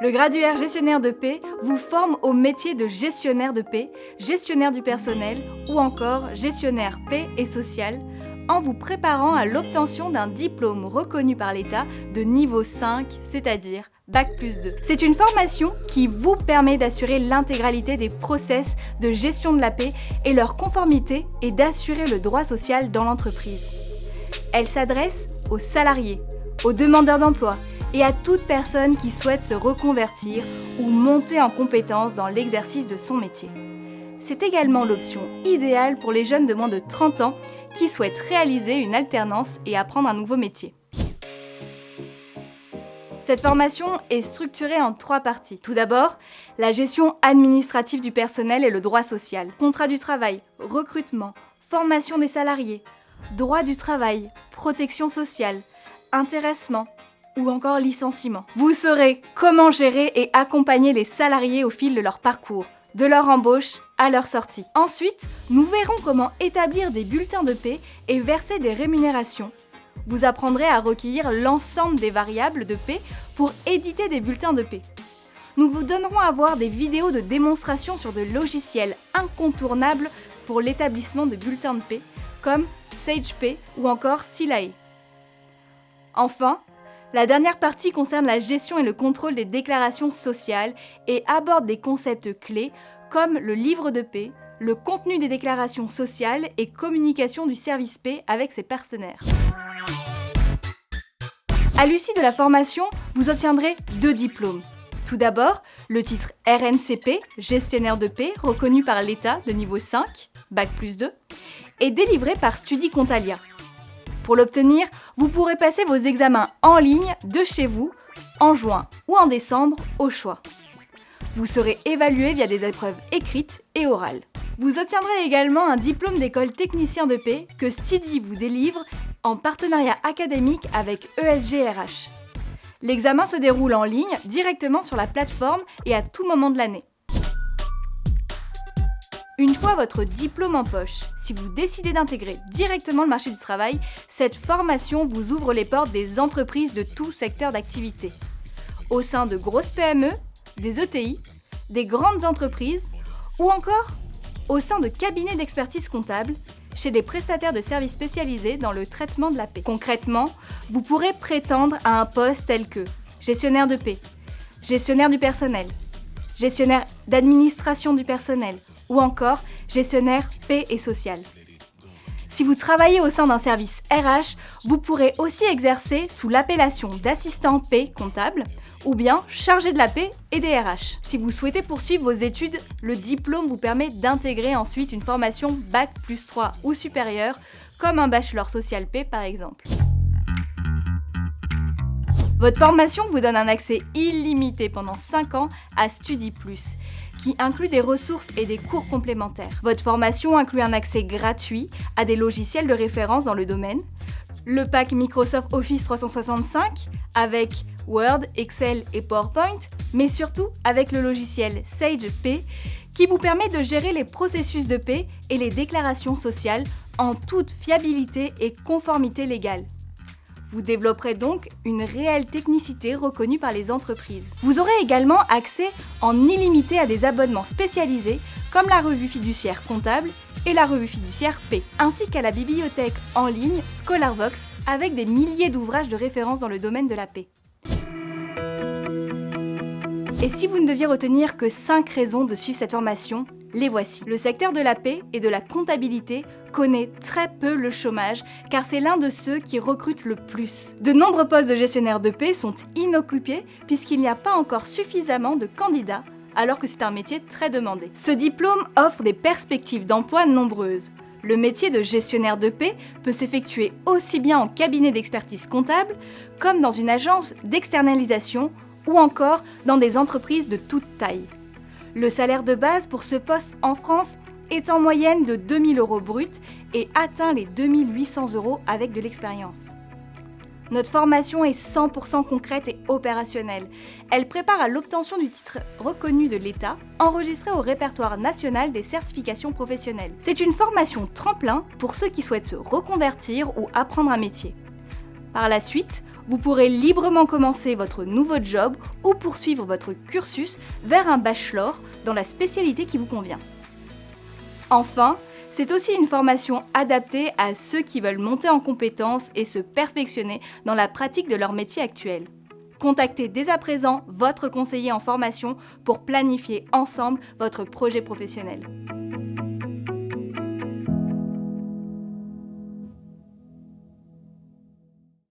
Le graduaire gestionnaire de paix vous forme au métier de gestionnaire de paix, gestionnaire du personnel ou encore gestionnaire paix et social en vous préparant à l'obtention d'un diplôme reconnu par l'État de niveau 5, c'est-à-dire Bac+2. C'est une formation qui vous permet d'assurer l'intégralité des process de gestion de la paix et leur conformité et d'assurer le droit social dans l'entreprise. Elle s'adresse aux salariés, aux demandeurs d'emploi et à toute personne qui souhaite se reconvertir ou monter en compétence dans l'exercice de son métier. C'est également l'option idéale pour les jeunes de moins de 30 ans qui souhaitent réaliser une alternance et apprendre un nouveau métier. Cette formation est structurée en 3 parties. Tout d'abord, la gestion administrative du personnel et le droit social, contrat du travail, recrutement, formation des salariés, droit du travail, protection sociale, intéressement ou encore licenciement. Vous saurez comment gérer et accompagner les salariés au fil de leur parcours, de leur embauche à leur sortie. Ensuite, nous verrons comment établir des bulletins de paix et verser des rémunérations. Vous apprendrez à recueillir l'ensemble des variables de paix pour éditer des bulletins de paix. Nous vous donnerons à voir des vidéos de démonstration sur de logiciels incontournables pour l'établissement de bulletins de paix, comme SagePay ou encore Silae. Enfin, la dernière partie concerne la gestion et le contrôle des déclarations sociales et aborde des concepts clés comme le livre de paix, le contenu des déclarations sociales et communication du service paix avec ses partenaires. À l'issue de la formation, vous obtiendrez 2 diplômes. Tout d'abord, le titre RNCP, gestionnaire de paix, reconnu par l'État de niveau 5, Bac+2, est délivré par Studicontalia. Pour l'obtenir, vous pourrez passer vos examens en ligne de chez vous, en juin ou en décembre, au choix. Vous serez évalué via des épreuves écrites et orales. Vous obtiendrez également un diplôme d'école technicien de paix que Studi vous délivre en partenariat académique avec ESG-RH. L'examen se déroule en ligne directement sur la plateforme et à tout moment de l'année. Une fois votre diplôme en poche, si vous décidez d'intégrer directement le marché du travail, cette formation vous ouvre les portes des entreprises de tout secteur d'activité. Au sein de grosses PME, des ETI, des grandes entreprises ou encore au sein de cabinets d'expertise comptable, chez des prestataires de services spécialisés dans le traitement de la paix. Concrètement, vous pourrez prétendre à un poste tel que gestionnaire de paix, gestionnaire du personnel, gestionnaire d'administration du personnel ou encore gestionnaire paix et social. Si vous travaillez au sein d'un service RH, vous pourrez aussi exercer sous l'appellation d'assistant paix comptable ou bien chargé de la paix et des RH. Si vous souhaitez poursuivre vos études, le diplôme vous permet d'intégrer ensuite une formation Bac+3 ou supérieure, comme un bachelor social paix par exemple. Votre formation vous donne un accès illimité pendant 5 ans à Studi+, qui inclut des ressources et des cours complémentaires. Votre formation inclut un accès gratuit à des logiciels de référence dans le domaine, le pack Microsoft Office 365 avec Word, Excel et PowerPoint, mais surtout avec le logiciel SagePay qui vous permet de gérer les processus de paix et les déclarations sociales en toute fiabilité et conformité légale. Vous développerez donc une réelle technicité reconnue par les entreprises. Vous aurez également accès en illimité à des abonnements spécialisés comme la revue fiduciaire comptable et la revue fiduciaire Paix, ainsi qu'à la bibliothèque en ligne ScholarVox avec des milliers d'ouvrages de référence dans le domaine de la paix. Et si vous ne deviez retenir que 5 raisons de suivre cette formation, les voici. Le secteur de la paix et de la comptabilité connaît très peu le chômage car c'est l'un de ceux qui recrutent le plus. De nombreux postes de gestionnaires de paix sont inoccupés puisqu'il n'y a pas encore suffisamment de candidats alors que c'est un métier très demandé. Ce diplôme offre des perspectives d'emploi nombreuses. Le métier de gestionnaire de paix peut s'effectuer aussi bien en cabinet d'expertise comptable comme dans une agence d'externalisation ou encore dans des entreprises de toute taille. Le salaire de base pour ce poste en France est en moyenne de 2 000 € bruts et atteint les 2 800 € avec de l'expérience. Notre formation est 100% concrète et opérationnelle. Elle prépare à l'obtention du titre reconnu de l'État, enregistré au répertoire national des certifications professionnelles. C'est une formation tremplin pour ceux qui souhaitent se reconvertir ou apprendre un métier. Par la suite, vous pourrez librement commencer votre nouveau job ou poursuivre votre cursus vers un bachelor dans la spécialité qui vous convient. Enfin, c'est aussi une formation adaptée à ceux qui veulent monter en compétences et se perfectionner dans la pratique de leur métier actuel. Contactez dès à présent votre conseiller en formation pour planifier ensemble votre projet professionnel.